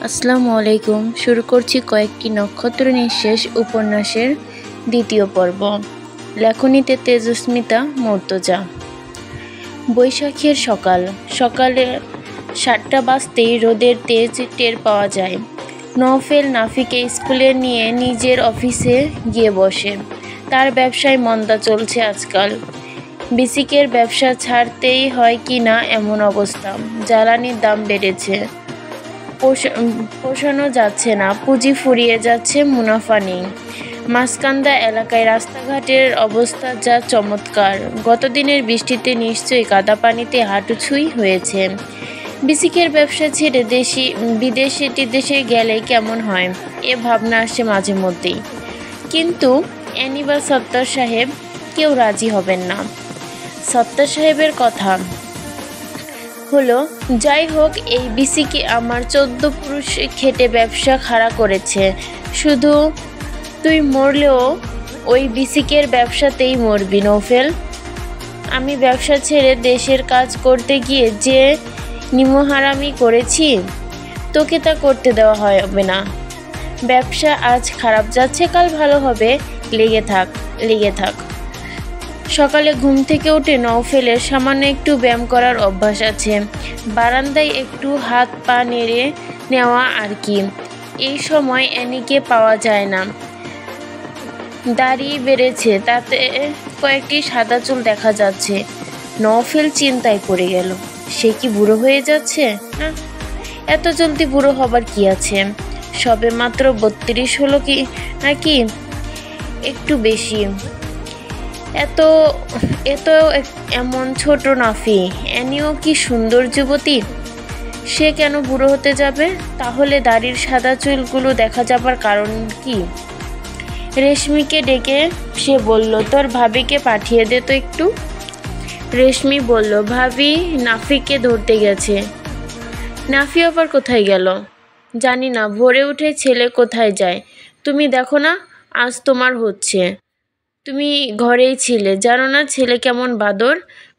আসসালামু আলাইকুম। শুরু করছি কয়েকটি নক্ষত্র নিঃশেষ উপন্যাসের দ্বিতীয় পর্ব। লেখনীতে তেজস্মিতা মর্তজা। বৈশাখের সকালে 7টা বাজতেই রোদের তেজ টের পাওয়া যায়। নওফেল নাফিকে স্কুলে নিয়ে নিজের অফিসে গিয়ে বসে। তার ব্যবসায় মন্দা চলছে আজকাল। বিসিকের ব্যবসা ছাড়তেই হয় কি না এমন অবস্থা। জ্বালানির দাম বেড়েছে, পোষানো যাচ্ছে না, পুঁজি ফুরিয়ে যাচ্ছে, মুনাফা নেই। মাঝকান্দা এলাকায় রাস্তাঘাটের অবস্থা যা চমৎকার। গতদিনের বৃষ্টিতে নিশ্চয়ই কাদা পানিতে হাঁটুছুঁই হয়েছে। বিসিকের ব্যবসা ছেড়ে বিদেশে গেলে কেমন হয়, এ ভাবনা আসে মাঝে মধ্যেই। কিন্তু অ্যানি বা সত্তার সাহেব কেউ রাজি হবেন না। সত্তার সাহেবের কথা হলো, যাই হোক, এই বিসিকে আমার 14 পুরুষ খেটে ব্যবসা খাড়া করেছে। শুধু তুই মরলেও ওই বিসিকের ব্যবসাতেই মরবি নওফেল। আমি ব্যবসা ছেড়ে দেশের কাজ করতে গিয়ে যে নিমহারামি করেছি, তোকে তা করতে দেওয়া হবে না। ব্যবসা আজ খারাপ যাচ্ছে, কাল ভালো হবে, লেগে থাক। সকালে ঘুম থেকে উঠে নওফেলের সামান্য একটু ব্যায়াম করার অভ্যাস আছে। বারান্দায় একটু হাত পা নেড়ে নেওয়া আর কি। এই সময় অ্যানিকে পাওয়া যায় না। দাড়ি বেড়েছে, তাতে কয়েকটি সাদা চুল দেখা যাচ্ছে। নওফেল চিন্তায় পড়ে গেল। সে কি বুড়ো হয়ে যাচ্ছে? না, এত জলদি বুড়ো হবার কি আছে? সবে মাত্র 32 হলো কি নাকি একটু বেশি। এত এমন ছোট নাফি। অ্যানিও কি সুন্দর যুবতী, সে কেন বুড়ো হতে যাবে? তাহলে দাড়ির সাদা চুলগুলো দেখা যাবার কারণ কি? রেশমিকে ডেকে সে বলল, তোর ভাবিকে পাঠিয়ে দে তো একটু। রেশমি বলল, ভাবি নাফিকে ধরতে গেছে। নাফি আবার কোথায় গেল? জানি না, ভোরে উঠে ছেলে কোথায় যায়। তুমি দেখো না, আজ তোমার হচ্ছে। তুমি ঘরেই ছিলে, জানো না ছেলে কেমন বাদর।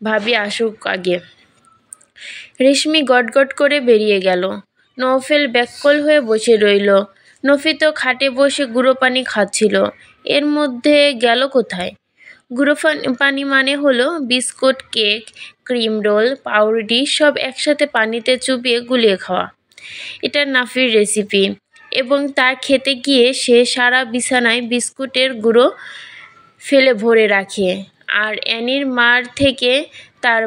ভাবি আসুক আগে। রেশমি গটগট করে বেরিয়ে গেল। নওফেল ব্যাকুল হয়ে বসে রইল। নফি তো খাটে বসে গুঁড়ো পানি খাচ্ছিল। এর মধ্যে গেল কোথায়? গুঁড়ো পানি মানে হলো বিস্কুট, কেক, ক্রিম রোল, পাউরুটি সব একসাথে পানিতে চুবিয়ে গুলিয়ে খাওয়া। এটা নাফির রেসিপি, এবং তা খেতে গিয়ে সে সারা বিছানায় বিস্কুটের গুঁড়ো ফেলে ভরে রাখে। আর অ্যানির মার থেকে তার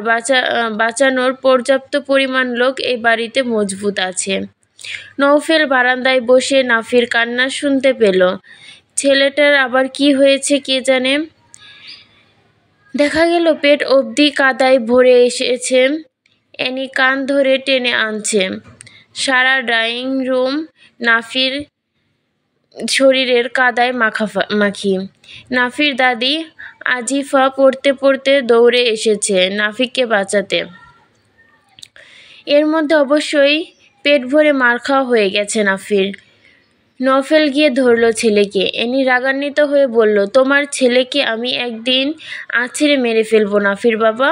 বাঁচানোর পর্যাপ্ত পরিমাণ লোক এই বাড়িতে মজবুত আছে। নওফেল বারান্দায় বসে নাফির কান্না শুনতে পেল। ছেলেটার আবার কি হয়েছে কে জানে। দেখা গেল পেট অবধি কাদায় ভরে এসেছে। অ্যানি কান ধরে টেনে আনছে। সারা ড্রয়িং রুম নাফির শরীরের কাদায় মাখি। নাফির দাদি আজিফা পড়তে পড়তে দৌড়ে এসেছে নাফিকে বাঁচাতে। এর মধ্যে অবশ্যই পেট ভরে মার খাওয়া হয়ে গেছে নাফির। নওফেল গিয়ে ধরল ছেলেকে। অ্যানি রাগান্বিত হয়ে বলল, তোমার ছেলেকে আমি একদিন আছড়ে মেরে ফেলবো নাফির বাবা।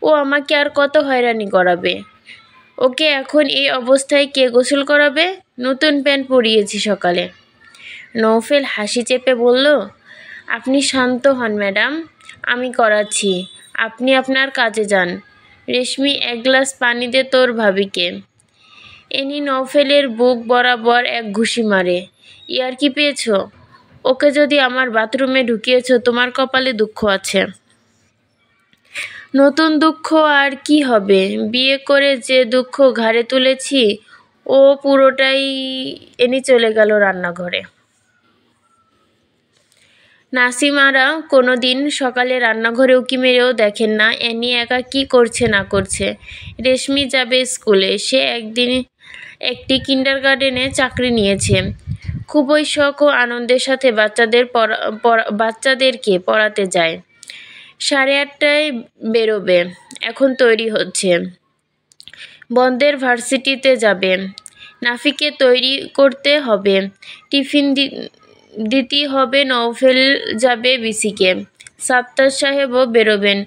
ও আমাকে আর কত হয়রানি করাবে। ওকে এখন এই অবস্থায় কে গোসল করাবে? নতুন প্যান্ট পরিয়েছি সকালে। নওফেল হাসি চেপে বলল, আপনি শান্ত হন ম্যাডাম, আমি করাচ্ছি, আপনি আপনার কাজে যান। রেশমি, এক গ্লাস পানি দে তোর ভাবিকে। এনি নওফেলের বুক বরাবর এক ঘুষি মারে। ইয়ার কি পেয়েছ? ওকে যদি আমার বাথরুমে ঢুকিয়েছ, তোমার কপালে দুঃখ আছে। নতুন দুঃখ আর কি হবে? বিয়ে করে যে দুঃখ ঘাড়ে তুলেছি, ও পুরোটাই। এনি চলে গেল রান্নাঘরে। নাসিমারা কোনো দিন সকালে রান্নাঘরে উঁকি মেরেও দেখেন না অ্যানি একা কি করছে না করছে। রেশমি যাবে স্কুলে। সে একটি কিন্ডারগার্টেনে চাকরি নিয়েছে। খুবই শখ ও আনন্দের সাথে বাচ্চাদেরকে পড়াতে যায়। 8:30টায় বেরোবে। এখন তৈরি হচ্ছে, বন্ধের ভার্সিটিতে যাবে। নাফিকে তৈরি করতে হবে, টিফিন দিতে হবে। নওফেল যাবে বিসিকে। সাত্তার সাহেবও বেরোবেন।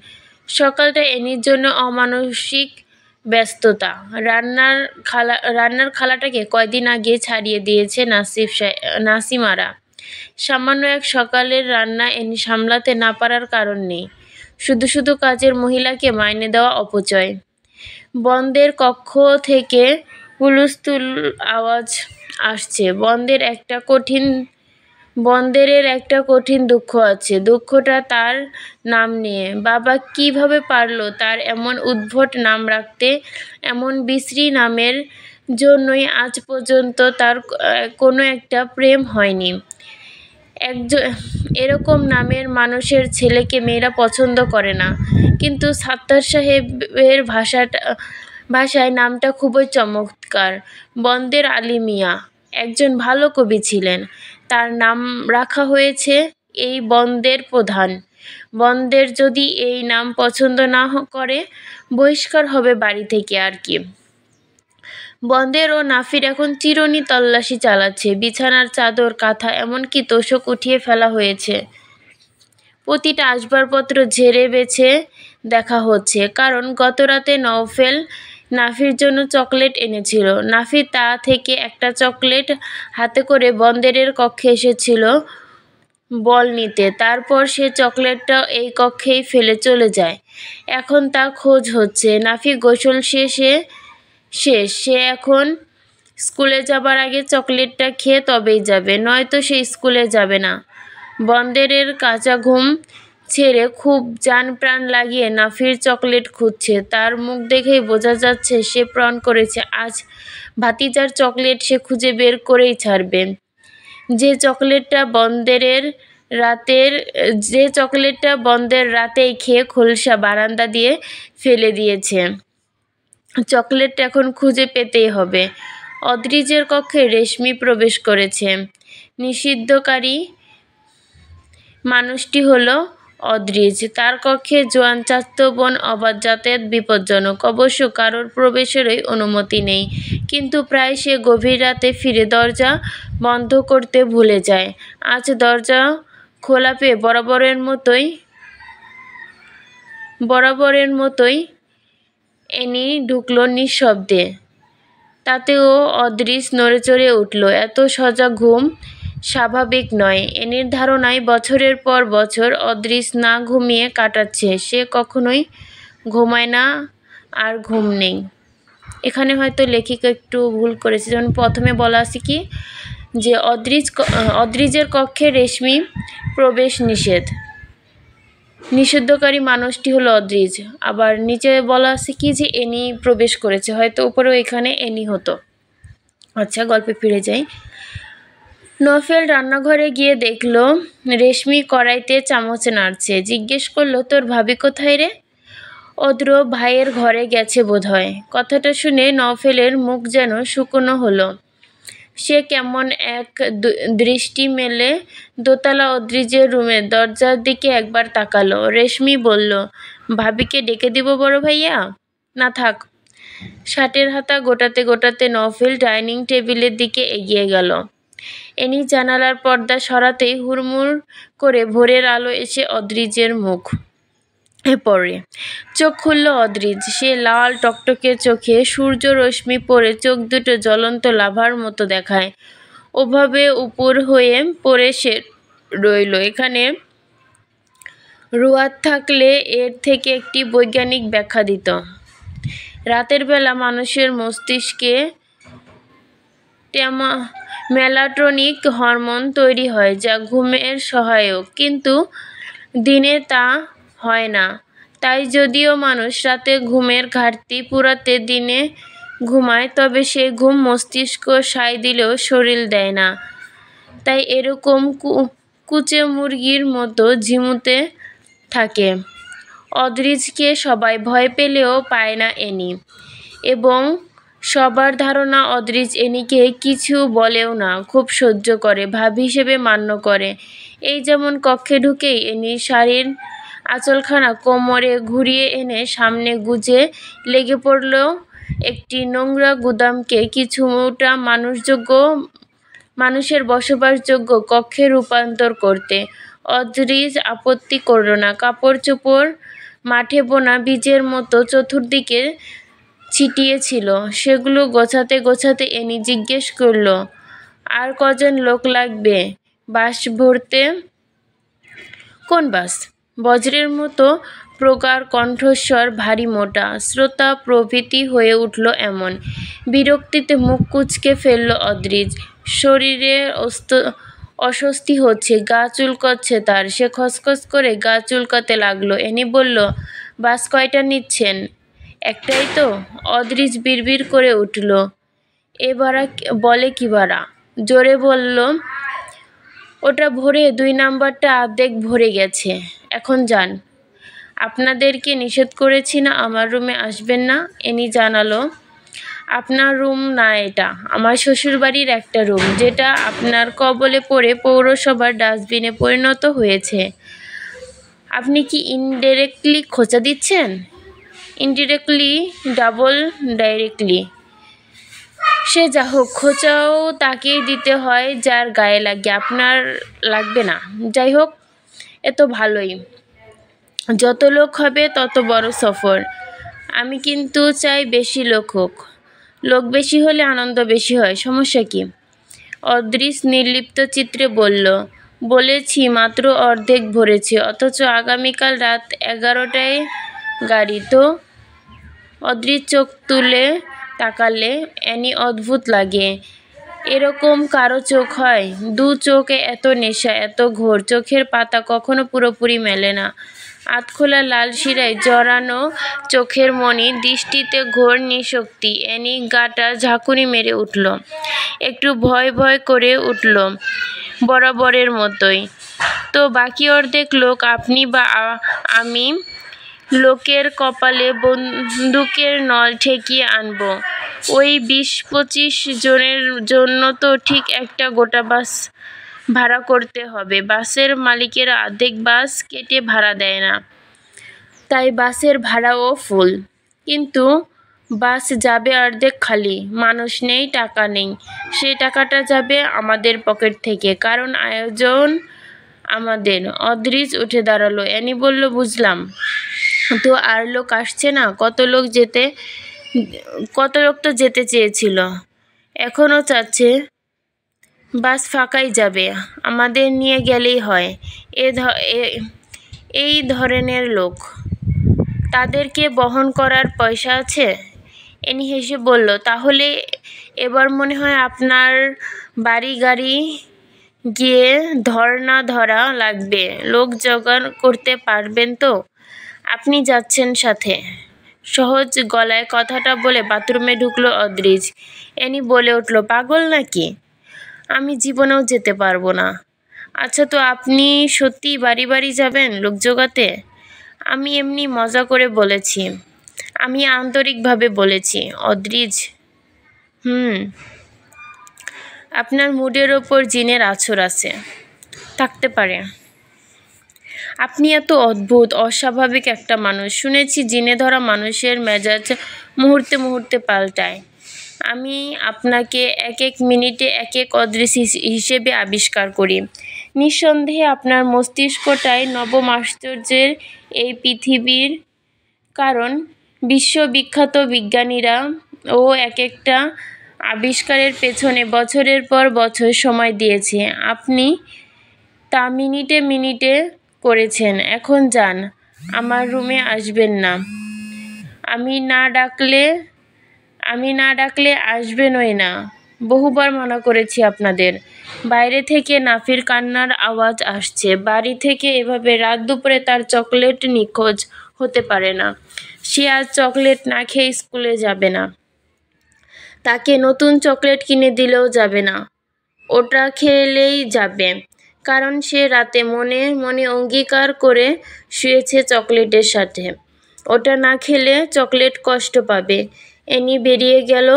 সকালটা অ্যানির জন্য অমানসিক ব্যস্ততা। রান্নার খালাটাকে কয়দিন আগে ছাড়িয়ে দিয়েছে নাসিমারা। সামান্য এক সকালের রান্না এনে সামলাতে না পারার কারণ নেই, শুধু শুধু কাজের মহিলাকে মাইনে দেওয়া অপচয়। বন্ধের কক্ষ থেকে হুলস্থুল আওয়াজ আসছে। বন্দেরের একটা কঠিন দুঃখ আছে। দুঃখটা তার নাম নিয়ে। বাবা কিভাবে পারলো তার এমন উদ্ভট নাম রাখতে? এমন বিশ্রী নামের জন্যই আজ পর্যন্ত তার কোনো একটা প্রেম হয়নি। এরকম নামের মানুষের ছেলেকে মেয়েরা পছন্দ করে না। কিন্তু সাত্তার সাহেবের ভাষায় নামটা খুবই চমৎকার। বন্দের আলী মিয়া একজন ভালো কবি ছিলেন। তার নাম রাখা হয়েছে এই বন্দের প্রধান। বন্দের যদি এই নাম পছন্দ না করে, বহিষ্কার হবে বাড়ি থেকে আর কি। বন্দের ও নাফির এখন চিরুনি তল্লাশি চালাচ্ছে। বিছানার চাদর, কাঁথা, এমনকি তোশক উঠিয়ে ফেলা হয়েছে। প্রতিটা আসবাবপত্র ঝেড়ে বেছে দেখা হচ্ছে, কারণ গতরাতে নওফেল নাফির জন্য চকলেট এনেছিল। নাফি তা থেকে একটা চকলেট হাতে করে বন্দেরের কক্ষে এসেছিল বল নিতে। তারপর সে চকলেটটা এই কক্ষেই ফেলে চলে যায়। এখন তা খোঁজ হচ্ছে। নাফি গোসল শেষ। সে এখন স্কুলে যাবার আগে চকলেটটা খেয়ে তবেই যাবে, নয়তো সে স্কুলে যাবে না। বন্দেরের কাঁচা ঘুম ছেড়ে খুব জান প্রাণ লাগিয়ে নাফির চকলেট খুঁজছে। তার মুখ দেখেই বোঝা যাচ্ছে সে প্রণ করেছে আজ ভাতিজার চকলেট সে খুঁজে বের করেই ছাড়বে। যে চকলেটটা বন্দের রাতেই খেয়ে খোলসা বারান্দা দিয়ে ফেলে দিয়েছে। চকলেটটা এখন খুঁজে পেতেই হবে। অদ্রিজের কক্ষে রেশমি প্রবেশ করেছে। নিষিদ্ধকারী মানুষটি হলো অদ্রিজ। তার কক্ষে জোয়ান চাচাতো বোন অবাধ যাতায়াত বিপজ্জনক। অবশ্য কারোর প্রবেশেরই অনুমতি নেই, কিন্তু প্রায় সে গভীর রাতে ফিরে দরজা বন্ধ করতে ভুলে যায়। আজ দরজা খোলা পেয়ে বরাবরের মতোই এনি ঢুকল নিঃশব্দে। তাতেও অদ্রিজ নড়েচড়ে উঠল। এত সজাগ ঘুম স্বাভাবিক নয়। এনির ধারণায় বছরের পর বছর অদ্রিজ না ঘুমিয়ে কাটাচ্ছে। সে কখনোই ঘুমায় না, আর ঘুম নেই। এখানে হয়তো লেখিকা একটু ভুল করেছে। যেমন প্রথমে বলা আছে কি যে অদ্রিজের কক্ষে রেশমি প্রবেশ নিষিদ্ধকারী মানুষটি হলো অদ্রিজ। আবার নিচে বলা আছে কি যে এনি প্রবেশ করেছে, হয়তো উপরেও এখানে এনি হতো। আচ্ছা, গল্পে ফিরে যাই। নফেল রান্নাঘরে গিয়ে দেখল রেশমি কড়াইতে চামচ নাড়ছে। জিজ্ঞেস করলো, তোর ভাবি কোথায় রে? অদ্র ভাইয়ের ঘরে গেছে বোধহয়। কথাটা শুনে নফেলের মুখ যেন শুকনো হলো। সে কেমন এক দৃষ্টি মেলে দোতলা অদ্রিজের রুমের দরজার দিকে একবার তাকালো। রেশমি বলল, ভাবিকে ডেকে দিব বড় ভাইয়া? না থাক। শার্টের হাতা গোটাতে গোটাতে নফেল ডাইনিং টেবিলের দিকে এগিয়ে গেল। এনি জানালার পর্দা সরাতেই হুড়মুড় করে ভোরের আলো এসে অদ্রিজের মুখ পড়ে। চোখ খুলল অদ্রিজ। সে লাল টকটকে চোখে সূর্য রশ্মি পড়ে চোখ দুটো জ্বলন্ত লাভার মতো দেখায়। ওভাবে উপর হয়ে পড়ে সে রইল। এখানে রুয়াদ থাকলে এর থেকে একটি বৈজ্ঞানিক ব্যাখ্যা দিত। রাতের বেলা মানুষের মস্তিষ্কে মেলাটোনিক হরমোন তৈরি হয়, যা ঘুমের সহায়ক, কিন্তু দিনে তা হয় না। তাই যদিও মানুষ রাতে ঘুমের ঘাটতি পুরাতে দিনে ঘুমায়, তবে সেই ঘুম মস্তিষ্ক সায় দিলেও শরীর দেয় না। তাই এরকম কুচে মুরগির মতো ঝিমুতে থাকে। অদ্রিজকে সবাই ভয় পেলেও পায় না এনি, এবং সবার ধারণা অদ্রিজ এনিকে কিছু বলেও না, খুব সহ্য করে, ভাবি হিসেবে মান্য করে। এই যেমন কক্ষে ঢুকেই এনির শাড়ির আঁচলখানা কোমরে ঘুরিয়ে এনে সামনে গুজে লেগে পড়ল একটি নোংরা গুদামকে কিছুটা মানুষের বসবাসযোগ্য কক্ষে রূপান্তর করতে। অদ্রিজ আপত্তি করল না। কাপড় চোপড় মাঠে বোনা বীজের মতো চতুর্দিকে ছিটিয়েছিল, সেগুলো গোছাতে গোছাতে এনি জিজ্ঞেস করল, আর কজন লোক লাগবে বাস ভরতে? কোন বাস? বজ্রের মতো প্রগাঢ় কণ্ঠস্বর, ভারী মোটা। শ্রোতা প্রভৃতি হয়ে উঠল এমন। বিরক্তিতে মুখ কুঁচকে ফেলল অদ্রিজ। শরীরে অস্বস্তি হচ্ছে, গা চুলকচ্ছে তার। সে খসখস করে গা চুলকাতে লাগলো। এনি বলল, বাস কয়টা নিচ্ছেন? একটাই তো? অদ্রিজ বিড়বিড় করে উঠল, এ ভাড়া বলে কি ভাড়া? জোরে বলল, ওটা ভরে ২ নাম্বারটা অর্ধেক ভরে গেছে, এখন যান। আপনাদেরকে নিষেধ করেছি না আমার রুমে আসবেন না? এনি জানালো, আপনার রুম না এটা, আমার শ্বশুরবাড়ির একটা রুম, যেটা আপনার কবলে পড়ে পৌরসভার ডাস্টবিনে পরিণত হয়েছে। আপনি কি ইনডিরেক্টলি খোঁচা দিচ্ছেন? Indirectly double directly. সে যা হোক, খোঁচাও তাকেই দিতে হয় যার গায়ে লাগে। আপনার লাগবে না। যাই হোক, এ তো ভালোই, যত লোক হবে তত বড় সফর। আমি কিন্তু চাই বেশি লোক হোক। লোক বেশি হলে আনন্দ বেশি হয়, সমস্যা কি? অদ্রিজ নির্লিপ্ত চিত্রে বলল, বলেছি মাত্র অর্ধেক ভরেছে, অথচ আগামীকাল রাত 11টায় গাড়ি। তো? অদ্রিজ চোখ তুলে তাকালে এনি অদ্ভুত লাগে। এরকম কারো চোখ হয়? 2 চোখে এত নেশা, এত ঘোর, চোখের পাতা কখনো পুরোপুরি মেলে না। আধখোলা লাল শিরায় জড়ানো চোখের মণি, দৃষ্টিতে ঘোর নিশক্তি। এনি গাটা ঝাঁকুনি মেরে উঠল, একটু ভয় ভয় করে উঠল, বরাবরের মতোই। তো বাকি অর্ধেক লোক আপনি বা আমি লোকের কপালে বন্দুকের নল ঠেকিয়ে আনব। ওই ২০-২৫ জনের জন্য তো ঠিক একটা গোটা বাস ভাড়া করতে হবে। বাসের মালিকেরা অর্ধেক বাস কেটে ভাড়া দেয় না, তাই বাসের ভাড়াও ফুল। কিন্তু বাস যাবে অর্ধেক খালি, মানুষ নেই, টাকা নেই। সে টাকাটা যাবে আমাদের পকেট থেকে, কারণ আয়োজন আমাদের। অদ্রিজ উঠে দাঁড়ালো। এনি বলল, বুঝলাম, তো আর লোক আসছে না? কত লোক তো যেতে চেয়েছিল, এখনও চাচ্ছে। বাস ফাঁকাই যাবে, আমাদের নিয়ে গেলেই হয়। এই ধরনের লোক, তাদেরকে বহন করার পয়সা আছে? এনি হেসে বলল, তাহলে এবার মনে হয় আপনার বাড়ি গাড়ি গিয়ে ধর্না ধরা লাগবে। লোক জোগাড় করতে পারবেন তো? আপনি যাচ্ছেন সাথে? সহজ গলায় কথাটা বলে বাথরুমে ঢুকলো অদ্রিজ। এনি বলে উঠল, পাগল নাকি? আমি জীবনেও যেতে পারবো না। আচ্ছা, তো আপনি সত্যি বাড়ি বাড়ি যাবেন লোক জোগাতে? আমি এমনি মজা করে বলেছি, আমি আন্তরিকভাবে বলেছি অদ্রিজ। আপনার মুডের ওপর জিনের আছর আছে। থাকতে পারে। আপনি এত অদ্ভুত, অস্বাভাবিক একটা মানুষ। শুনেছি জিনে ধরা মানুষের মেজাজ মুহূর্তে মুহূর্তে পাল্টায়। আমি আপনাকে এক এক মিনিটে এক এক অদ্রিজ হিসেবে আবিষ্কার করি। নিঃসন্দেহে আপনার মস্তিষ্কটাই নবম আশ্চর্যের এই পৃথিবীর, কারণ বিশ্ববিখ্যাত বিজ্ঞানীরা ও এক একটা আবিষ্কারের পেছনে বছরের পর বছর সময় দিয়েছে। আপনি তা মিনিটে মিনিটে করেছেন। এখন যান, আমার রুমে আসবেন না। আমি না ডাকলে আসবেনই না। বহুবার মানা করেছি আপনাদের। বাইরে থেকে নাফির কান্নার আওয়াজ আসছে। বাড়ি থেকে এভাবে রাত দুপুরে তার চকলেট নিখোঁজ হতে পারে না। সে আজ চকলেট না খেয়ে স্কুলে যাবে না। তাকে নতুন চকলেট কিনে দিলেও যাবে না, ওটা খেলেই যাবে। কারণ সে রাতে মনে মনে অঙ্গীকার করে শুয়েছে চকলেটের সাথে। ওটা না খেলে চকলেট কষ্ট পাবে। এনি বেরিয়ে গেল।